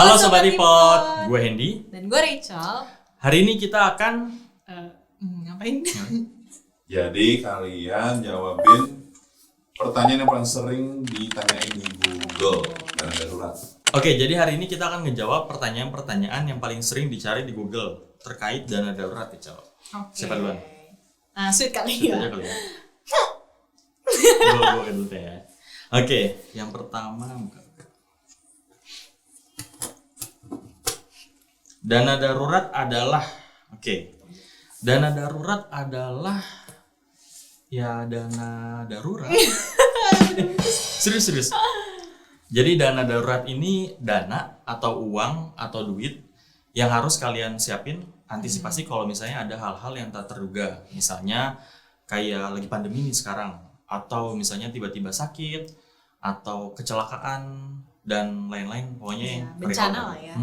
Halo Sobat Ipod, gue Hendy dan gue Rachel. Hari ini kita akan ngapain? Jadi kalian jawabin pertanyaan yang paling sering ditanyain di Google dana darurat. Oke, jadi hari ini kita akan ngejawab pertanyaan-pertanyaan yang paling sering dicari di Google terkait dana darurat, Rachel. Siapa duluan? Sweet kali Sweet ya. aja kali ya. Gue dulu ya. Oke, yang pertama dana darurat adalah dana darurat adalah ya dana darurat. Serius. Jadi dana darurat ini dana atau uang atau duit yang harus kalian siapin antisipasi kalau misalnya ada hal-hal yang tak terduga. Misalnya kayak lagi pandemi nih sekarang, atau misalnya tiba-tiba sakit atau kecelakaan dan lain-lain, pokoknya Ya, yang bencana lah ya.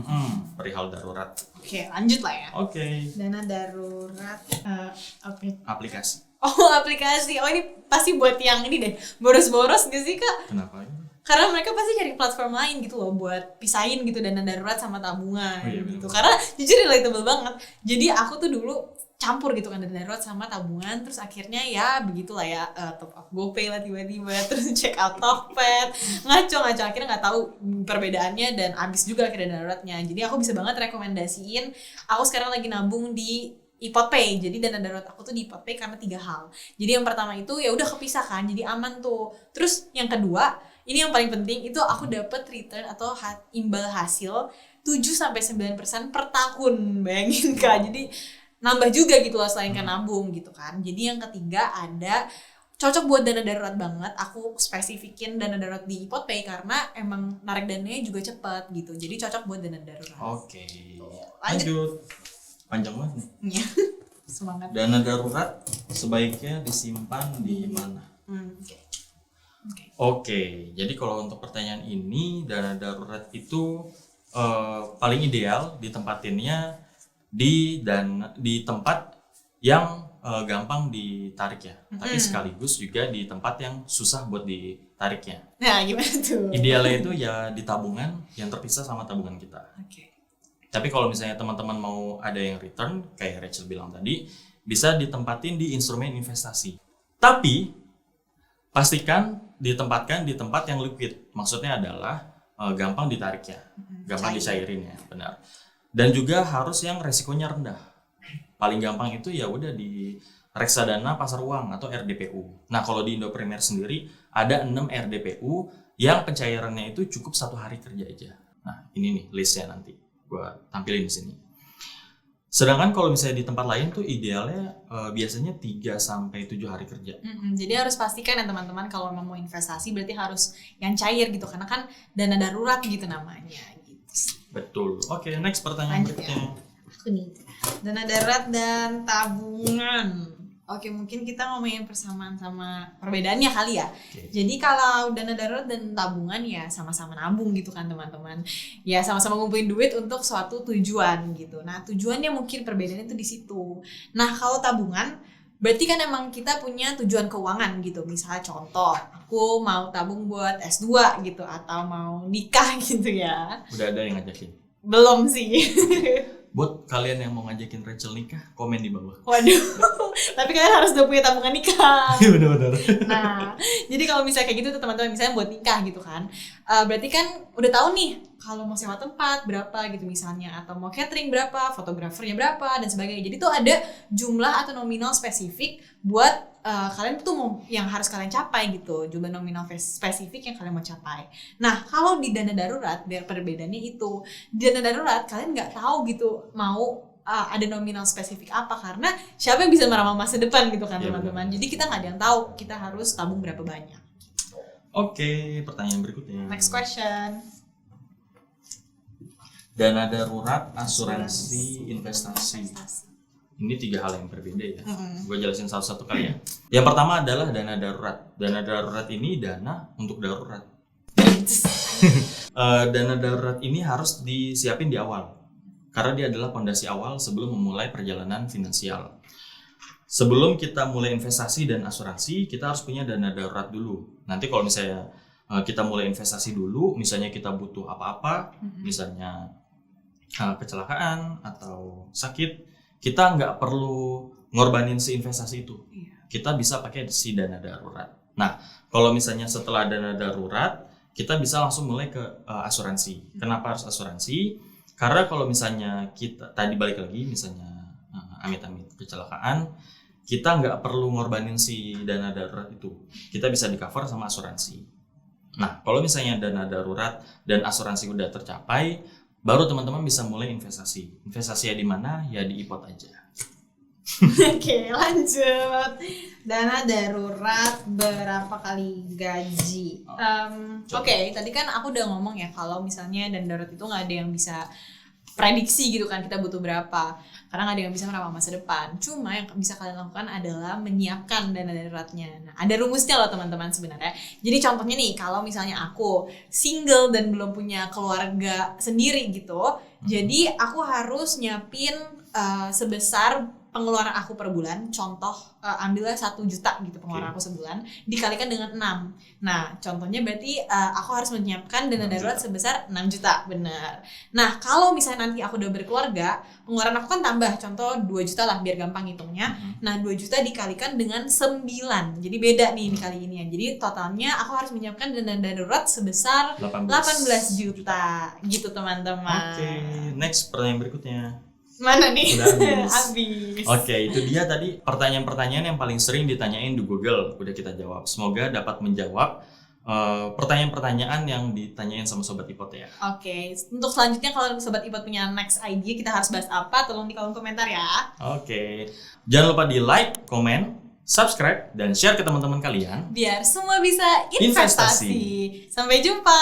Perihal darurat. Oke, lanjut lah ya. Oke. Dana darurat Aplikasi. aplikasi. Oh, ini pasti buat yang ini deh, boros-boros gak sih Kak? Kenapa? Karena mereka pasti cari platform lain gitu loh buat pisahin gitu dana darurat sama tabungan Iya, gitu. bener. Karena jujur relatable banget. Jadi aku tuh dulu campur gitu kan dana darurat sama tabungan, terus akhirnya ya begitulah ya, top up GoPay lah tiba-tiba, terus check out Tokped, ngaco akhirnya nggak tahu perbedaannya dan abis juga akhirnya dana daruratnya. Jadi aku bisa banget rekomendasiin. Aku sekarang lagi nabung di iPodPay. Jadi dana darurat aku tuh di iPodPay karena 3 hal. Jadi yang pertama itu ya udah kepisah kan, jadi aman tuh. Terus yang kedua, ini yang paling penting, itu aku dapat return atau imbal hasil 7-9% per tahun. Bayangin Kak. Jadi nambah juga gitu loh selain kan nabung gitu kan. Jadi yang ketiga ada cocok buat dana darurat banget. Aku spesifikin dana darurat di iPodPay karena emang narik dananya juga cepat gitu. Jadi cocok buat dana darurat. Oke. Lanjut. Panjang banget nih. Iya. Semangat. Dana darurat sebaiknya disimpan di mana? Oke, jadi kalau untuk pertanyaan ini, dana darurat itu paling ideal ditempatinnya di tempat yang gampang ditarik ya, tapi sekaligus juga di tempat yang susah buat ditariknya. Nah, gimana tuh? Idealnya itu ya di tabungan yang terpisah sama tabungan kita. Oke. Tapi kalau misalnya teman-teman mau ada yang return, kayak Rachel bilang tadi, bisa ditempatin di instrumen investasi. Tapi pastikan ditempatkan di tempat yang liquid. Maksudnya adalah gampang ditariknya, gampang dicairin ya, benar. Dan juga harus yang resikonya rendah. Paling gampang itu ya udah di reksadana pasar uang atau RDPU. Nah, kalau di Indo Premier sendiri ada 6 RDPU yang pencairannya itu cukup 1 hari kerja aja. Nah, ini nih listnya nanti gua tampilin di sini. Sedangkan kalau misalnya di tempat lain tuh idealnya biasanya 3-7 hari kerja. Jadi harus pastikan ya teman-teman, kalau mau investasi berarti harus yang cair gitu, karena kan dana darurat gitu namanya gitu. Betul. Oke, next pertanyaan Lanjut berikutnya. ya. Aku nih, dana darurat dan tabungan. Oke, mungkin kita ngomongin persamaan sama perbedaannya kali ya. Oke. Jadi kalau dana darurat dan tabungan ya sama-sama nabung gitu kan teman-teman. Ya sama-sama ngumpulin duit untuk suatu tujuan gitu. Nah, tujuannya mungkin perbedaannya itu di situ. Nah, kalau tabungan berarti kan emang kita punya tujuan keuangan gitu. Misalnya contoh, aku mau tabung buat S2 gitu atau mau nikah gitu ya. Udah ada yang ngajakin. Belum sih. Buat kalian yang mau ngajakin Rachel nikah, komen di bawah. Waduh. Tapi kalian harus udah punya tabungan nikah. Bener-bener. Nah, jadi kalau misalnya kayak gitu tuh teman-teman, misalnya buat nikah gitu kan, berarti kan udah tahu nih kalau mau sewa tempat berapa gitu misalnya, atau mau catering berapa, fotografernya berapa dan sebagainya. Jadi tuh ada jumlah atau nominal spesifik buat kalian tuh mau yang harus kalian capai gitu, jumlah nominal spesifik yang kalian mau capai. Nah, kalau di dana darurat, biar perbedaannya itu, di dana darurat kalian nggak tahu gitu mau ada nominal spesifik apa, karena siapa yang bisa meramal masa depan gitu kan teman-teman. Jadi kita nggak ada yang tahu kita harus tabung berapa banyak. Oke, pertanyaan berikutnya. Next question. Dana darurat, asuransi, investasi. Ini 3 hal yang berbeda ya. Gue jelasin satu-satu kali ya. Yang pertama adalah dana darurat. Dana darurat ini dana untuk darurat. Dana darurat ini harus disiapin di awal, karena dia adalah fondasi awal sebelum memulai perjalanan finansial. Sebelum kita mulai investasi dan asuransi, kita harus punya dana darurat dulu. Nanti kalau misalnya kita mulai investasi dulu, misalnya kita butuh apa-apa, misalnya kecelakaan atau sakit, kita nggak perlu ngorbanin si investasi itu. Kita bisa pakai si dana darurat. Nah, kalau misalnya setelah dana darurat, kita bisa langsung mulai ke asuransi. Kenapa harus asuransi? Karena kalau misalnya kita, tadi balik lagi, misalnya amit-amit kecelakaan, kita nggak perlu ngorbanin si dana darurat itu. Kita bisa di-cover sama asuransi. Nah, kalau misalnya dana darurat dan asuransi udah tercapai, baru teman-teman bisa mulai investasi. Investasinya di mana? Ya di IPOT aja. Oke, lanjut. Dana darurat berapa kali gaji? Oke, tadi kan aku udah ngomong ya kalau misalnya dana darurat itu nggak ada yang bisa prediksi gitu kan kita butuh berapa, karena nggak ada yang bisa meramal masa depan. Cuma yang bisa kalian lakukan adalah menyiapkan dana daruratnya. Nah, ada rumusnya loh teman-teman sebenarnya. Jadi contohnya nih, kalau misalnya aku single dan belum punya keluarga sendiri gitu, jadi aku harus nyiapin sebesar pengeluaran aku per bulan. Contoh, ambillah 1 juta gitu pengeluaran aku sebulan, dikalikan dengan 6. Nah, contohnya berarti aku harus menyiapkan dana darurat sebesar 6 juta, benar. Nah, kalau misalnya nanti aku udah berkeluarga, pengeluaran aku kan tambah, contoh 2 juta lah biar gampang hitungnya. Nah, 2 juta dikalikan dengan 9. Jadi beda nih dikali ini ya. Jadi totalnya aku harus menyiapkan dana darurat sebesar 18 juta. Gitu teman-teman. Oke, next pertanyaan berikutnya. Mana nih? Udah habis. Habis. Oke, itu dia tadi pertanyaan-pertanyaan yang paling sering ditanyain di Google. Udah kita jawab. Semoga dapat menjawab pertanyaan-pertanyaan yang ditanyain sama Sobat IPOT ya. Oke, untuk selanjutnya kalau Sobat IPOT punya next idea kita harus bahas apa, tolong di kolom komentar ya. Oke, jangan lupa di like, komen, subscribe, dan share ke teman-teman kalian. Biar semua bisa investasi. Sampai jumpa.